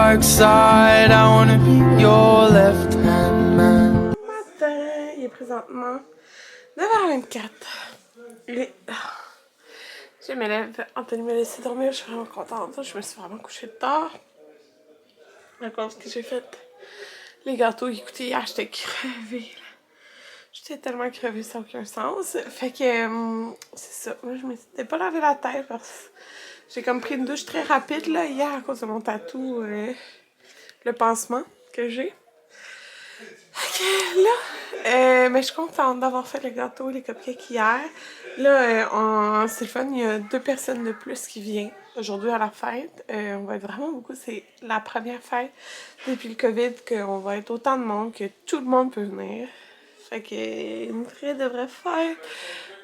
dark side. I wanna be your left hand man. Matin, il est présentement 9h24. Je me lève, Anthony m'a laissé dormir, je suis vraiment contente. Je me suis vraiment couchée tard. À cause que j'ai fait les gâteaux, écoutez, hier j'étais crevée. J'étais tellement crevée, ça n'a aucun sens. Fait que c'est ça. Moi je m'étais pas lavé la tête parce que j'ai comme pris une douche très rapide là hier à cause de mon tatou, le pansement que j'ai. Fait que là, mais je suis contente d'avoir fait les gâteaux, les cupcakes hier. Là, c'est le fun, il y a 2 personnes de plus qui viennent aujourd'hui à la fête. On va être vraiment beaucoup, c'est la première fête depuis le COVID qu'on va être autant de monde que tout le monde peut venir. Fait que une de vraies fêtes.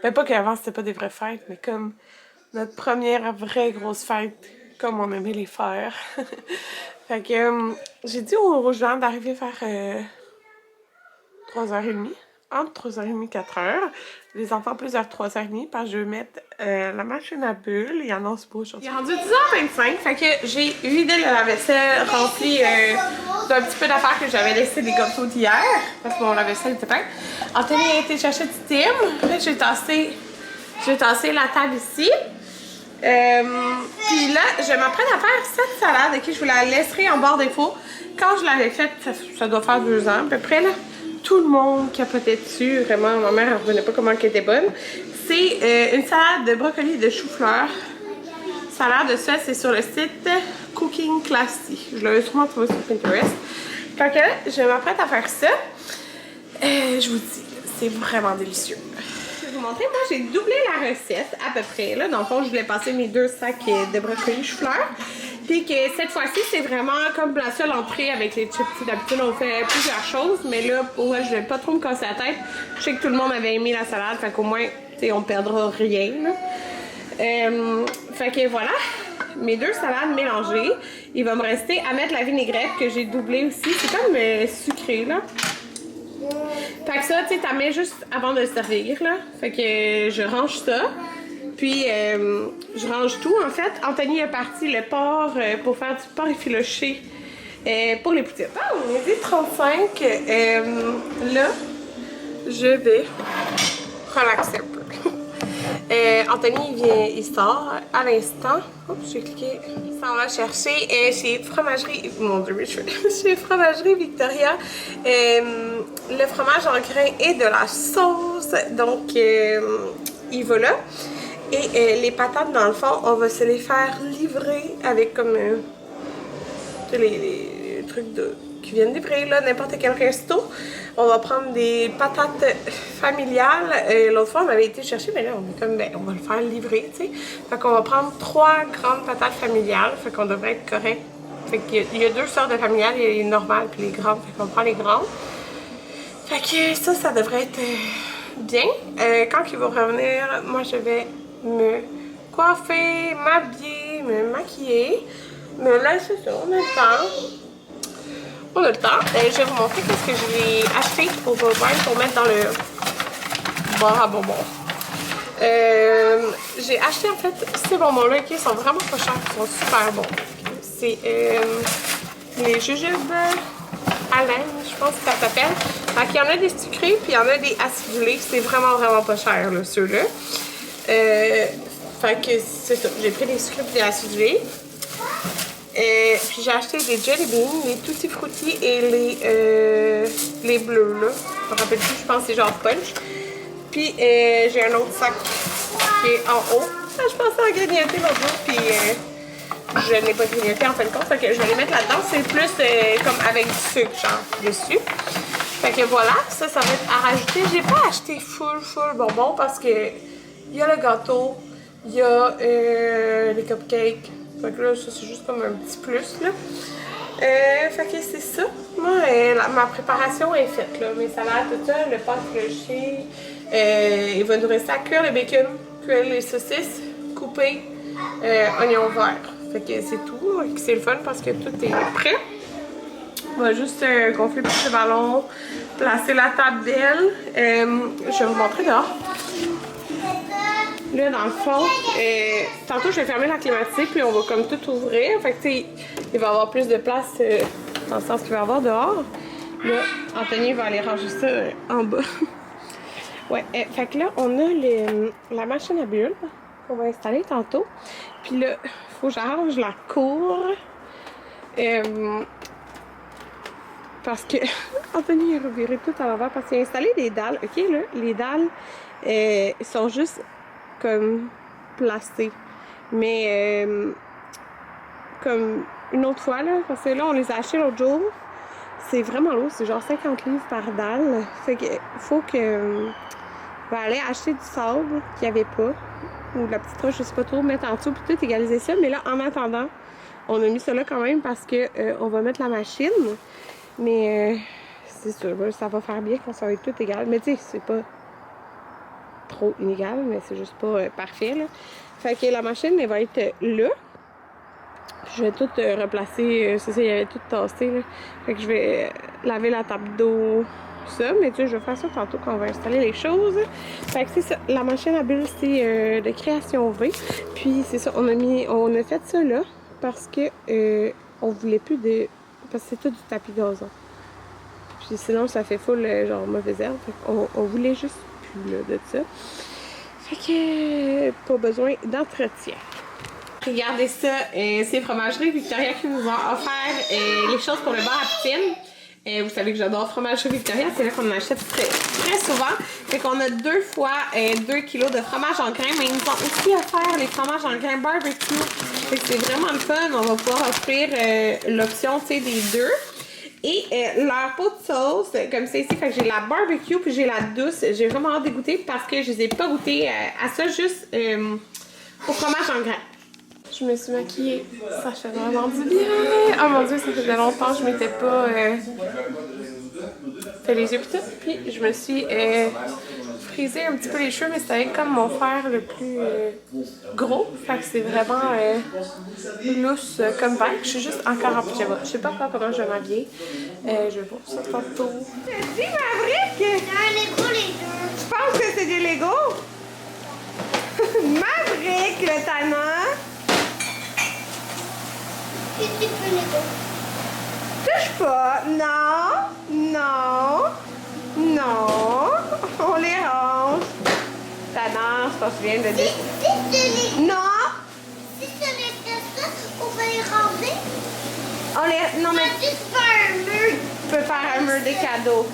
Ben pas qu'avant c'était pas des vraies fêtes, mais comme notre première vraie grosse fête, comme on aimait les faire. Fait que j'ai dit aux gens d'arriver vers 3h30, entre 3h30 et 4h. Les enfants plus vers 3h30 parce que je vais mettre la machine à bulles. Il y en a ce beau aujourd'hui. Il est rendu 10h25, fait que j'ai vidé la vaisselle remplie d'un petit peu d'affaires que j'avais laissé des gâteaux d'hier parce que mon lave-vaisselle était plein. Anthony a été chercher du Tim. Là, j'ai tassé la table ici. Puis là, je m'apprête à faire cette salade. Ok, je vous la laisserai en barre d'infos. Quand je l'avais faite, ça doit faire 2 ans à peu près là. Tout le monde capotait dessus, vraiment, ma mère ne revenait pas comment elle était bonne. C'est une salade de brocoli et de chou-fleur. Salade, ça, c'est sur le site Cooking Classy. Je l'avais sûrement trouvé sur Pinterest. Fait que je m'apprête à faire ça. Je vous dis, c'est vraiment délicieux. Je vais vous montrer, moi j'ai doublé la recette à peu près. Là, dans le fond, je voulais passer mes 2 sacs de brocoli chou-fleur. Puis que cette fois-ci, c'est vraiment comme la seule entrée avec les chips. D'habitude, on fait plusieurs choses, mais là, pour je vais pas trop me casser la tête. Je sais que tout le monde avait aimé la salade, fait qu'au moins, tu sais, on perdra rien. Fait que voilà, mes 2 salades mélangées. Il va me rester à mettre la vinaigrette que j'ai doublée aussi. C'est comme sucré, là. Fait que ça, tu sais, t'en mets juste avant de le servir, là. Fait que je range ça. Puis, je range tout, en fait. Anthony a parti le porc pour faire du porc effiloché pour les poutines. Ah, on est 10h35. Là, je vais relaxer un peu. Anthony, il sort à l'instant. Oups, j'ai cliqué. Il s'en va chercher chez Fromagerie... Mon Dieu, chez Fromagerie Victoria. Le fromage en grains et de la sauce. Donc, il va là. Et les patates, dans le fond, on va se les faire livrer avec comme les trucs qui viennent livrer, là, n'importe quel resto. On va prendre des patates familiales. L'autre fois, on avait été chercher, mais là, on est comme, ben, on va le faire livrer, tu sais. Fait qu'on va prendre 3 grandes patates familiales. Fait qu'on devrait être correct. Fait qu'il y a 2 sortes de familiales. Il y a les normales puis les grandes. Fait qu'on prend les grandes. Fait que ça devrait être bien. Quand il va revenir, moi, je vais me coiffer, m'habiller, me maquiller. Mais là, c'est ça, on a le temps. On a le temps. Je vais vous montrer ce que j'ai acheté pour mettre dans le bar à bonbons. J'ai acheté en fait ces bonbons-là qui sont vraiment pas chers, qui sont super bons. C'est les jujubes à l'aine, je pense que ça s'appelle. Donc il y en a des sucrés puis il y en a des acidulés. C'est vraiment pas cher là, ceux-là. Fait que c'est ça, j'ai pris des sucrés et des acidulés. Puis j'ai acheté des jelly beans, les tutti frutti et les bleus là. Je me rappelle plus, je pense que c'est genre punch. Puis j'ai un autre sac qui est en haut. Ah, je pensais en grignoter l'autre jour, puis je n'ai pas grignoté en fin de compte. Fait que je vais les mettre là-dedans. C'est plus comme avec du sucre, genre, dessus. Fait que voilà, ça va être à rajouter. J'ai pas acheté full bonbons parce que il y a le gâteau, il y a les cupcakes. Fait que là, ça c'est juste comme un petit plus là. Fait que c'est ça. Moi, ma préparation est faite là. Mes salades, tout ça, le pâte fléché. Il va nous rester à cuire le bacon, cuire les saucisses, couper, oignons verts. Fait que c'est tout. C'est le fun parce que tout est prêt. On va juste gonfler plus le ballon, placer la table d'elle. Je vais vous montrer dehors. Là, dans le fond, tantôt, je vais fermer la climatique, puis on va comme tout ouvrir. Fait que, tu sais, il va y avoir plus de place dans le sens qu'il va y avoir dehors. Là, Anthony va aller ranger ça en bas. Ouais, fait que là, on a la machine à bulles qu'on va installer tantôt. Puis là, il faut que j'arrange la cour. Parce que Anthony a reviré tout à l'envers parce qu'il a installé des dalles. Ok, là, les dalles sont juste comme placées. Mais comme une autre fois, là, parce que là, on les a achetés l'autre jour. C'est vraiment lourd, c'est genre 50 livres par dalle. Fait que faut que on va aller acheter du sable qu'il n'y avait pas. Ou de la petite roche, je sais pas trop, mettre en dessous puis tout égaliser ça. Mais là, en attendant, on a mis ça là quand même parce que on va mettre la machine. Mais c'est sûr, ça va faire bien quand ça va être tout égal. Mais tu sais, c'est pas trop inégal, mais c'est juste pas parfait, là. Fait que la machine, elle va être là. Je vais tout replacer, c'est ça, il y avait tout tassé, là. Fait que je vais laver la table d'eau, ça, mais tu sais, je vais faire ça tantôt quand on va installer les choses. Fait que c'est ça, la machine à bulles, c'est de création V. Puis c'est ça, on a fait ça là, parce que on voulait plus de... Parce que c'est tout du tapis gazon. Puis sinon, ça fait full, genre, mauvaise herbe. Fait qu'on voulait juste plus, là, de ça. Fait que pas besoin d'entretien. Regardez ça, c'est Fromagerie Victoria qui nous a offert les choses pour le bar à poutine. Vous savez que j'adore Fromagerie Victoria, c'est là qu'on en achète très souvent. Fait qu'on a 2 fois 2 kilos de fromage en grains, mais ils nous ont aussi offert les fromages en grains barbecue. Fait que c'est vraiment le fun, on va pouvoir offrir l'option, tu sais, des deux. Et leur pot de sauce, comme c'est ici, fait que j'ai la barbecue puis j'ai la douce. J'ai vraiment hâte de goûter parce que je les ai pas goûté à ça, juste au fromage en grains. Je me suis maquillée, ça fait vraiment du bien. Oh mon dieu, ça faisait longtemps que je m'étais pas fait les yeux pis tout. Puis je me suis frisé un petit peu les cheveux, mais c'était comme mon frère le plus gros. Fait que c'est vraiment lousse comme vague. Je suis juste encore en pyjama. Je sais pas encore comment je vais m'habiller. Je vais voir ça tantôt. Dis Maverick! C'est un Lego les deux. Tu penses que c'est des Lego? Maverick, le tannant! Qu'est-ce que tu peux Lego? Touche pas! Non! Non! Non! On les range! Tannant, c'est pas bien de dire. Si ce n'est Non! si ce n'était ça, on va les ranger. On les... Non On mais... va juste faire un mur. Tu peux faire un mur des cadeaux.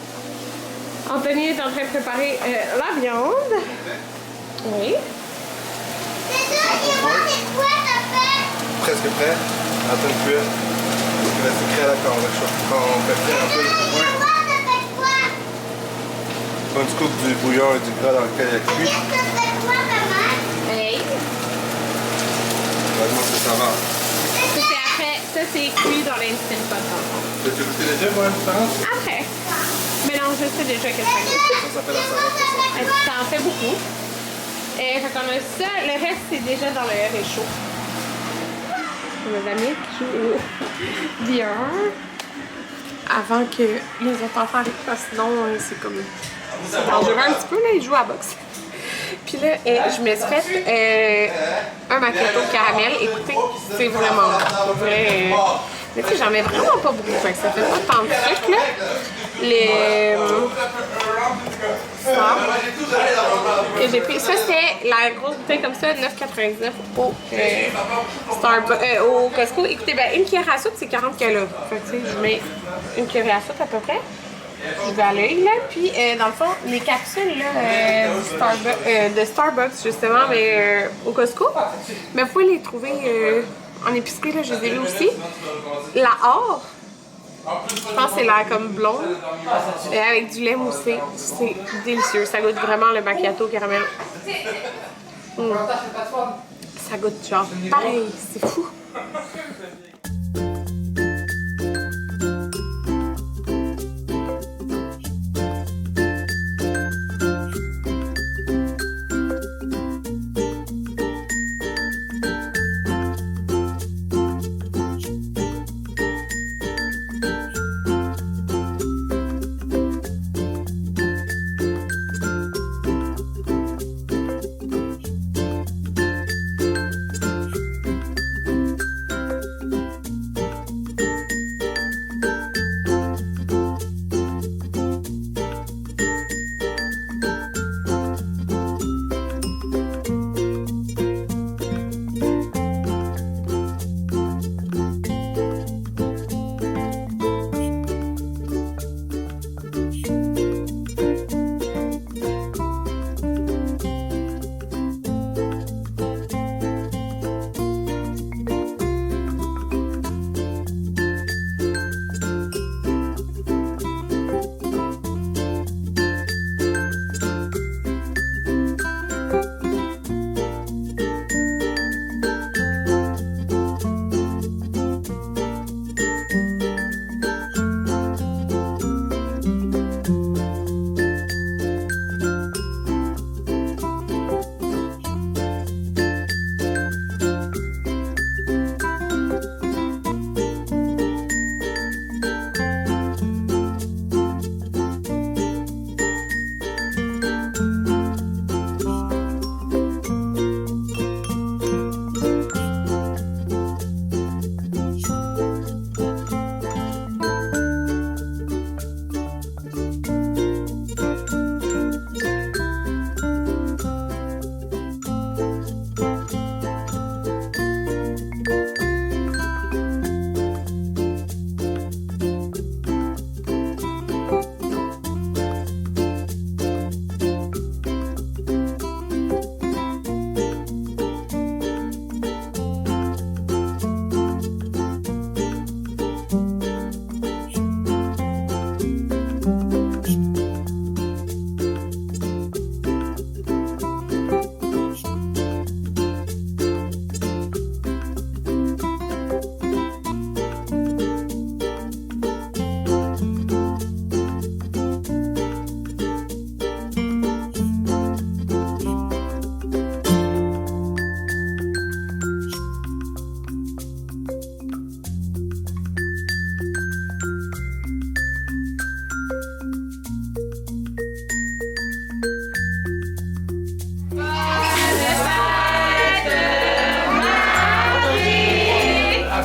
Anthony est en train de préparer la viande. Oui. C'est ça, dis-moi, c'est quoi ça fait? Presque prêt, en train de cuire. Il va se créer à la corde. Quand on fait cuire un peu le Dis-moi, bouillon, ça fait quoi? on se coupe du bouillon et du gras dans lequel il y a cuit. Ça fait quoi, maman? Hey. Vraiment, ça va. Ça c'est après... Ça c'est cuit dans l'instant pot dans le fond. Tu as goûté déjà pour la différence? Après. Mais non, je sais déjà que ça goûte. Ça s'appelle la savate. Ça en fait beaucoup. Fait qu'on a ça. Le reste, c'est déjà dans le réchaud. Mes amis qui jouent au VR avant que les autres enfants arrivent, parce que sinon, c'est comme... C'est dangereux un petit peu, là, ils jouent à la boxe. Puis là, je me suis fait un macchiato caramel. Écoutez, c'est vraiment bon. Pour vrai, mais tu sais, j'en mets vraiment pas beaucoup. Fait que ça fait pas tant de trucs, là. Ça. Et j'ai pris ça, c'était la grosse bouteille comme ça, 9,99 au Costco. Écoutez, ben, une cuillère à soupe, c'est 40 calories. Fait que tu sais, je mets une cuillère à soupe à peu près. Je vais à l'œil, là. Puis, dans le fond, les capsules là, de Starbucks, justement, mais au Costco. Mais vous pouvez les trouver en épicerie, là, je les ai vus aussi. La Or, je pense que c'est la comme blonde, avec du lait moussé. C'est délicieux. Ça goûte vraiment le macchiato caramel. Ça goûte genre pareil. C'est fou.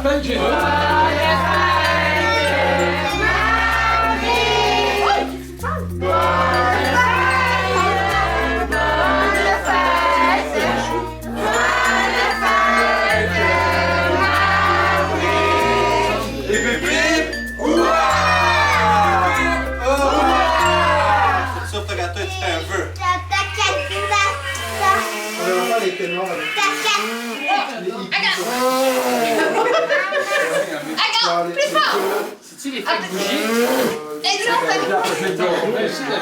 fête, Jésus! Sur ton gâteau, tu fais un vœu. Ta On va faire les ténors avec les plus fort. C'est-tu les fêtes bougies? Exemple. Merci, la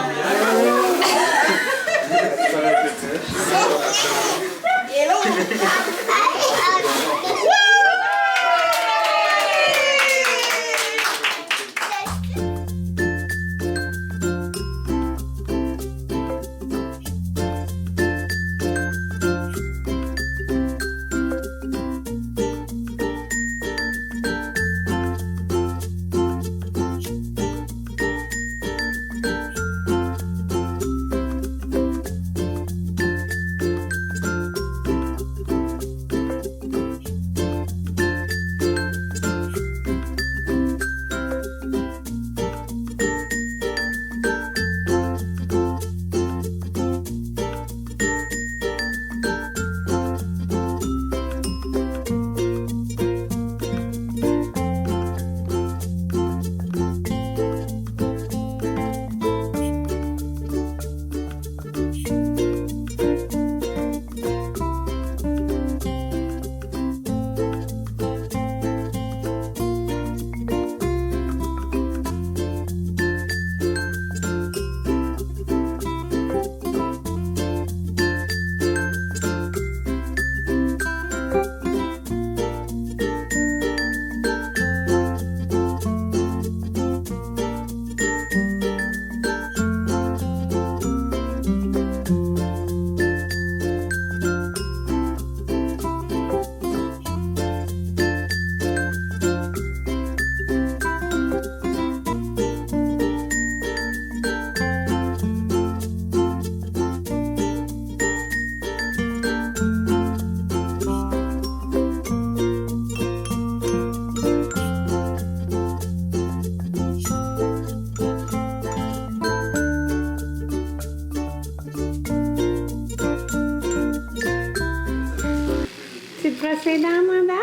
brosse les dents, Amanda?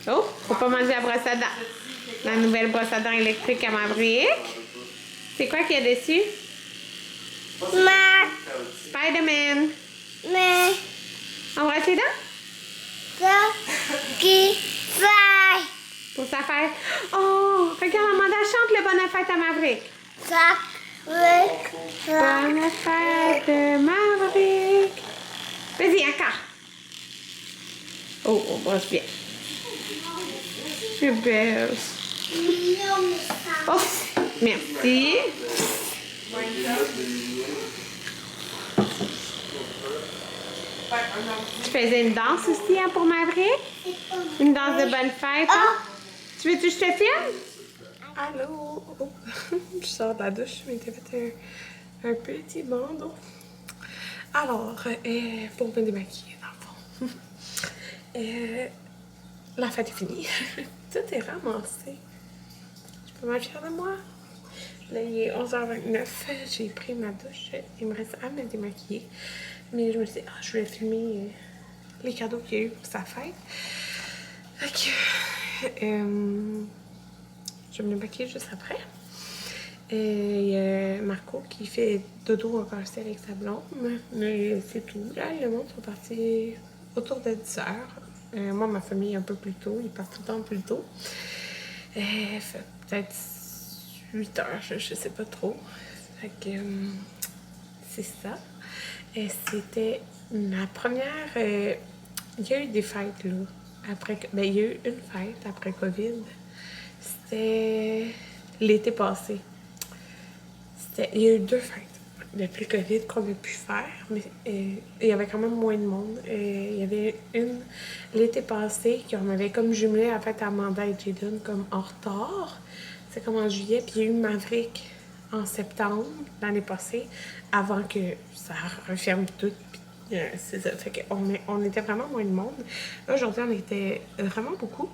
Oh, faut pas manger la brosse à dents. La nouvelle brosse à dents électrique à Maverick. C'est quoi qu'il y a dessus? Spider-Man. Mais On brosse les dents? ça qui fait Pour sa fête. Oh, regarde, Amanda chante le bonne fête à Maverick. ça avec ça. Bonne fête, Maverick. Vas-y, encore. Oh, on brosse bien. C'est belle. Oh, merci. Tu faisais une danse aussi hein, pour Maverick? Une danse de bonne fête. Hein? Tu veux que je te filme? Allô? Je sors de la douche, je m'étais fait un petit bandeau. Alors, pour me démaquiller, dans le fond. La fête est finie. Tout est ramassé. Je suis pas mal fière de moi. Là, il est 11h29. J'ai pris ma douche. Il me reste à me démaquiller. Mais je me suis dit, je vais filmer les cadeaux qu'il y a eu pour sa fête. Fait que, je vais me démaquiller juste après. Il y a Marco qui fait dodo encore avec sa blonde. Mais c'est tout. Là, le monde sont partis autour de 10h. Moi, ma famille un peu plus tôt. Ils partent tout le temps plus tôt. Fait peut-être 8h, je sais pas trop. Fait que c'est ça. C'était ma première... il y a eu des fêtes, là. Après, ben, il y a eu une fête après COVID. C'était l'été passé. Il y a eu 2 fêtes depuis le COVID qu'on a pu faire, mais il y avait quand même moins de monde. Il y avait une l'été passé qu'on avait comme jumelé à fait Amanda et Jaden comme en retard. C'est comme en juillet, puis il y a eu Maverick en septembre l'année passée, avant que ça referme tout, puis C'est ça. Fait qu'on était vraiment moins de monde. Là, aujourd'hui, on était vraiment beaucoup.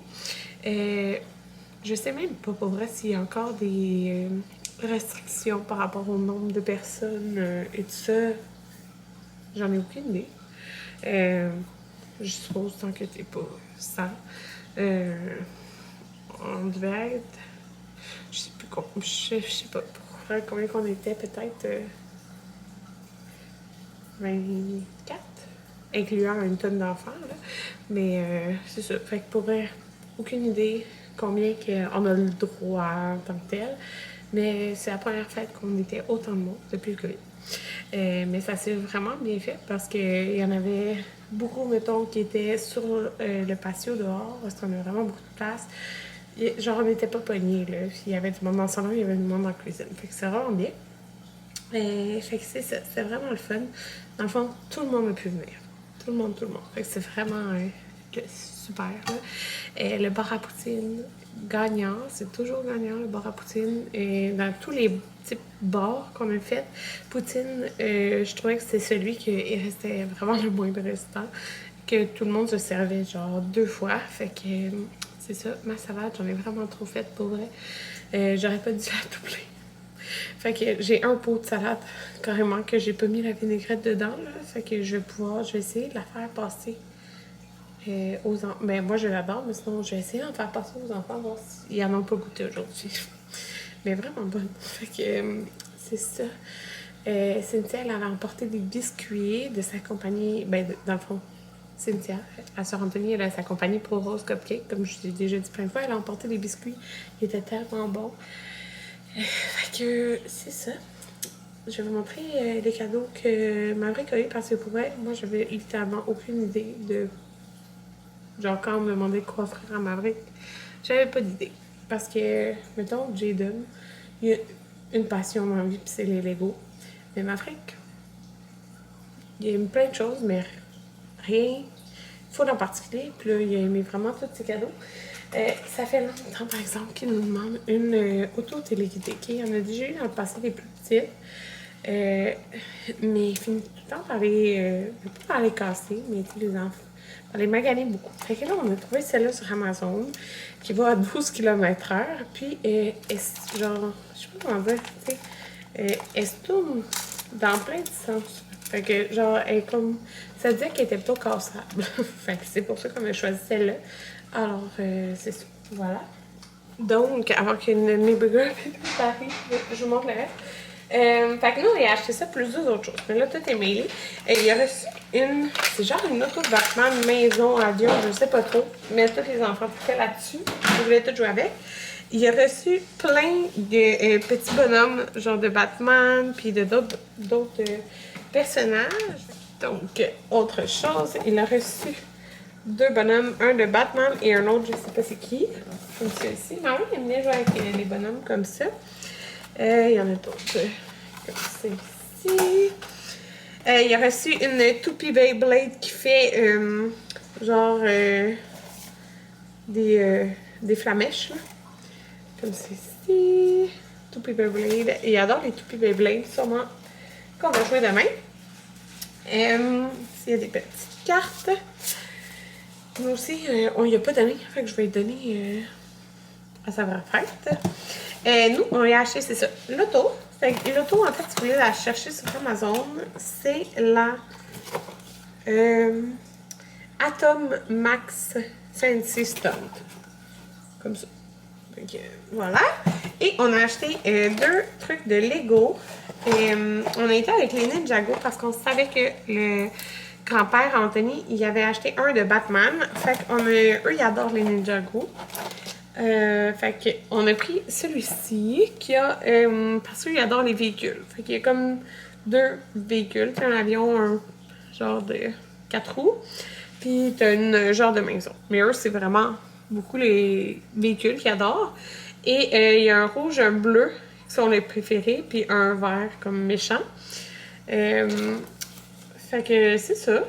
Je sais même pas pour vrai s'il y a encore des restrictions par rapport au nombre de personnes et tout ça. J'en ai aucune idée. Je suppose tant que t'es pas 100. On devait être... Je sais plus combien... Je sais pas pour vrai combien qu'on était. Peut-être 24, incluant une tonne d'enfants, là. Mais c'est ça. Fait que pour vrai, aucune idée combien on a le droit en tant que tel. Mais c'est la première fête qu'on était autant de monde depuis le COVID. Mais ça s'est vraiment bien fait parce qu'il y en avait beaucoup, mettons, qui étaient sur le patio dehors parce qu'on a vraiment beaucoup de place. Genre, on n'était pas pognés, là. Puis il y avait du monde dans le salon, il y avait du monde dans la cuisine. Fait que c'est vraiment bien. Fait que c'est ça, c'était vraiment le fun. Dans le fond, tout le monde a pu venir. Tout le monde. Fait que c'est vraiment super, là. Le bar à poutine, gagnant, c'est toujours gagnant, le bar à poutine. Et dans tous les petits bars qu'on a fait, poutine, je trouvais que c'était celui qui restait vraiment le moins de restant. Que tout le monde se servait genre 2 fois. Fait que c'est ça, ma salade, j'en ai vraiment trop faite pour vrai. J'aurais pas dû la doubler. Fait que j'ai un pot de salade carrément que j'ai pas mis la vinaigrette dedans, là. Fait que je vais essayer de la faire passer aux enfants. Ben moi je l'adore, mais sinon je vais essayer d'en faire passer aux enfants, voir s'ils en ont pas goûté aujourd'hui. Mais vraiment bonne. Fait que c'est ça. Cynthia, elle avait emporté des biscuits de sa compagnie, ben dans le fond, Cynthia, à Sœur Anthony, elle a sa compagnie pour Rose Cupcake, comme je t'ai déjà dit plein de fois, elle a emporté des biscuits, ils étaient tellement bons. Fait que c'est ça. Je vais vous montrer les cadeaux que Maverick a eu parce que pour elle, moi j'avais littéralement aucune idée de. Genre quand on me demandait quoi offrir à Maverick, j'avais pas d'idée. Parce que, mettons, Jaden, il a une passion dans la vie, puis c'est les Legos. Mais Maverick, il aime plein de choses, mais rien full en particulier. Puis là, il a aimé vraiment tous ses cadeaux. Ça fait longtemps, par exemple, qu'il nous demande une auto-téléguidée. Il y en a déjà eu dans le passé des plus petites. Mais il finit tout le temps par les casser, mais tous les enfants, par les maganer beaucoup. Fait que là, on a trouvé celle-là sur Amazon, qui va à 12 km/h. Puis, genre, je sais pas comment dire, tu sais, elle se tourne dans plein de sens. Fait que, genre, elle est comme. Ça disait qu'elle était plutôt cassable. Fait que c'est pour ça qu'on a choisi celle-là. Alors, c'est ça. Voilà. Donc, avant que mes burgers arrivent, je vous montre le reste. Fait que nous, on a acheté ça plus d'autres choses. Mais là, tout est mêlé. Il a reçu c'est genre une auto de Batman maison à Lyon, je sais pas trop. Mais tous les enfants étaient là-dessus. Ils voulaient tout jouer avec. Il a reçu plein de petits bonhommes, genre de Batman, puis de d'autres personnages. Donc, autre chose, il a reçu 2 bonhommes, un de Batman et un autre, je sais pas c'est qui, comme celui-ci. Mais oui, il aime bien jouer avec les bonhommes comme ça. Il y en a d'autres, comme celui-ci. Il a reçu une toupie Beyblade qui fait genre des flamèches, là. Comme ceci. Toupie Beyblade. Il adore les toupies Beyblade, sûrement qu'on va jouer demain. S'il y a des petites cartes. Nous aussi, on lui a pas donné, fait que je vais lui donner à sa vraie fête. Nous, on lui a acheté, c'est ça, l'auto. L'auto, en fait, si vous voulez la chercher sur Amazon, c'est la Atom Max Fancy Stunt. Comme ça. Donc, voilà. Et on a acheté 2 trucs de Lego. On a été avec les Ninjago parce qu'on savait que le grand-père Anthony, il avait acheté un de Batman. Fait qu'on a, eux, ils adorent les Ninjago. Fait qu'on a pris celui-ci qui a, parce qu'il adore les véhicules. Fait qu'il y a comme 2 véhicules. T'as un avion, un genre de 4 roues. Puis t'as une genre de maison. Mais eux, c'est vraiment beaucoup les véhicules qu'ils adorent. Et il y a un rouge, un bleu qui sont les préférés. Puis un vert comme méchant. Fait que c'est ça.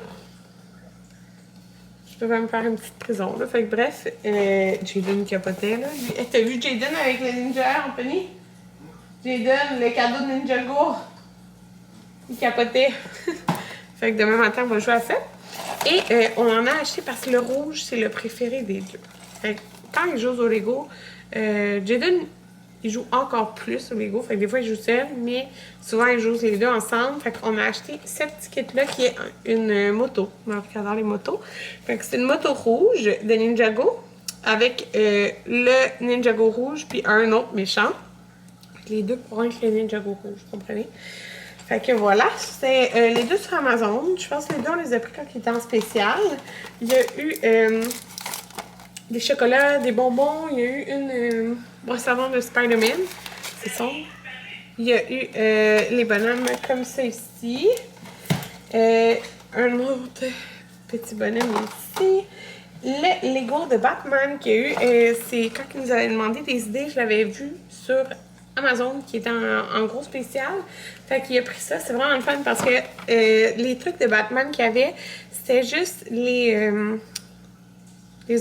Je vais me faire une petite prison, là. Fait que bref, Jaden capotait, là. T'as vu Jaden avec le ninja, Anthony? Jaden, le cadeau de Ninjago. Il capotait. Fait que demain matin, on va jouer à ça. Et on en a acheté parce que le rouge, c'est le préféré des deux. Fait que quand ils jouent au Lego, Jaden, il joue encore plus au Lego. Fait que des fois, il joue seul, mais souvent, ils jouent les deux ensemble. Fait qu'on a acheté cette ticket-là qui est une moto. On adore les motos. Fait que c'est une moto rouge de Ninjago avec le Ninjago rouge puis un autre méchant. Les deux pour un le Ninjago rouge, vous comprenez? Fait que voilà, c'est les deux sur Amazon. Je pense que les deux, on les a pris quand ils étaient en spécial. Il y a eu des chocolats, des bonbons. Il y a eu une brosse à dents de Spider-Man. C'est sombre. Il y a eu les bonhommes comme ça ici. Un autre petit bonhomme ici. Le Lego de Batman qu'il y a eu, c'est quand il nous avait demandé des idées, je l'avais vu sur Amazon qui était en gros spécial. Fait qu'il a pris ça. C'est vraiment le fun parce que les trucs de Batman qu'il y avait, c'était juste les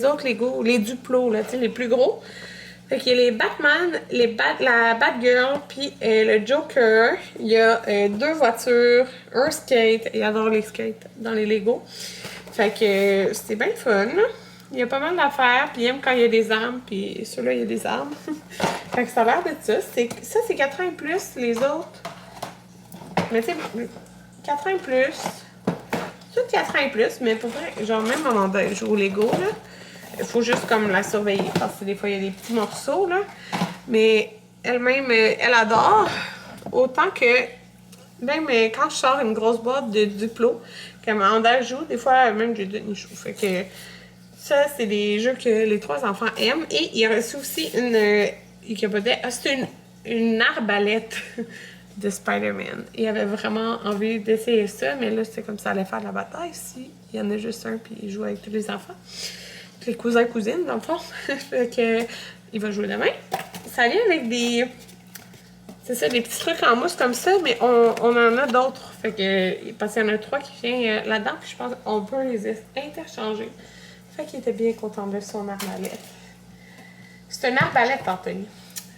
autres Lego, les Duplos, là, tu sais, les plus gros. Fait qu'il y a les Batman, la Batgirl, puis le Joker. Il y a 2 voitures, un skate. Il adore les skates dans les Lego. Fait que c'est bien fun. Il y a pas mal d'affaires, puis il aime quand il y a des armes, puis celui-là, il y a des armes. Fait que ça a l'air de ça. Ça, c'est 4 ans et plus, les autres. Mais tu sais, 4 ans et plus. Tout 4 ans et plus, mais pour vrai, genre même Amanda, elle joue au Lego, là. Il faut juste comme la surveiller, parce que des fois, il y a des petits morceaux, là. Mais elle-même, elle adore. Autant que, même quand je sors une grosse boîte de Duplo, quand Amanda joue, des fois, même Jaden joue. Fait que ça, c'est des jeux que les 3 enfants aiment. Et il a reçu aussi il capotait, c'est une arbalète de Spider-Man. Il avait vraiment envie d'essayer ça, mais là, c'est comme ça allait faire la bataille. Si il y en a juste un, puis il joue avec tous les enfants. Les cousins cousines, dans le fond. Fait que il va jouer demain. Ça vient avec des... C'est ça, des petits trucs en mousse comme ça, mais on en a d'autres. Fait que, parce qu'il y en a 3 qui viennent là-dedans, puis je pense qu'on peut les interchanger. Fait qu'il était bien content de son arbalète. C'est une arbalète, Anthony.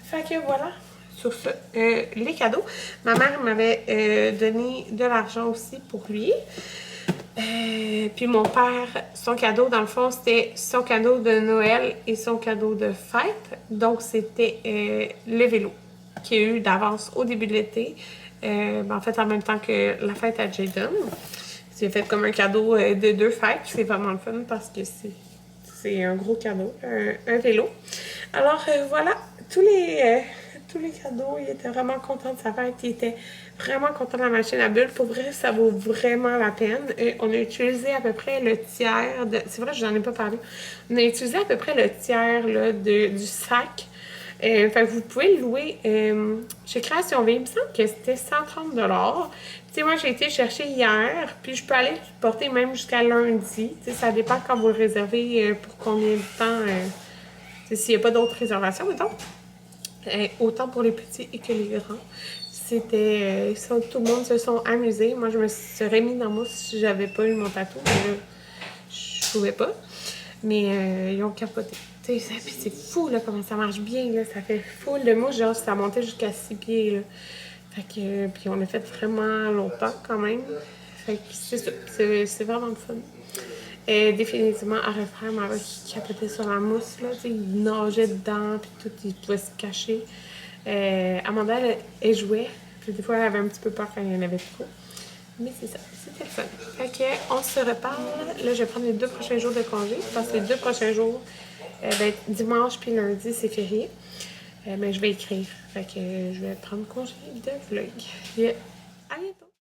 Fait que voilà, sur ce, les cadeaux. Ma mère m'avait donné de l'argent aussi pour lui. Puis mon père, son cadeau, dans le fond, c'était son cadeau de Noël et son cadeau de fête. Donc, c'était le vélo qu'il y a eu d'avance au début de l'été. En fait, en même temps que la fête à Jaden. C'est fait comme un cadeau de 2 fêtes. C'est vraiment le fun parce que c'est un gros cadeau, un vélo. Alors, voilà, tous les cadeaux. Il était vraiment content de sa fête. Il était vraiment content de la machine à bulles. Pour vrai, ça vaut vraiment la peine. On a utilisé à peu près le tiers de... C'est vrai, je n'en ai pas parlé. On a utilisé à peu près le tiers là, du sac. Fait que vous pouvez le louer chez Création V. Il me semble que c'était 130 $. Tu sais, moi, j'ai été chercher hier, puis je peux aller le porter même jusqu'à lundi. Tu sais, ça dépend quand vous le réservez, pour combien de temps. S'il n'y a pas d'autres réservations, mettons. Autant pour les petits et que les grands. C'était... tout le monde se sont amusés. Moi, je me serais mis dans moi si j'avais pas eu mon tatou. Mais là, je pouvais pas. Mais ils ont capoté. Puis c'est fou, là, comment ça marche bien, là. Ça fait full de mouches. Genre, ça montait jusqu'à 6 pieds, là. Fait que... Puis on l'a fait vraiment longtemps, quand même. Fait que c'est ça. C'est vraiment le fun. Définitivement à refaire, mais avec qui capotait sur la mousse, là, il nageait dedans, puis tout, il pouvait se cacher. Amanda, elle jouait, puis des fois, elle avait un petit peu peur quand il y en avait trop. Mais c'est ça, c'était le fun. Fait que, on se reparle. Là, je vais prendre les 2 prochains jours de congé, parce que les 2 prochains jours, dimanche puis lundi, c'est férié. Mais je vais écrire. Fait que je vais prendre congé de vlog. À bientôt!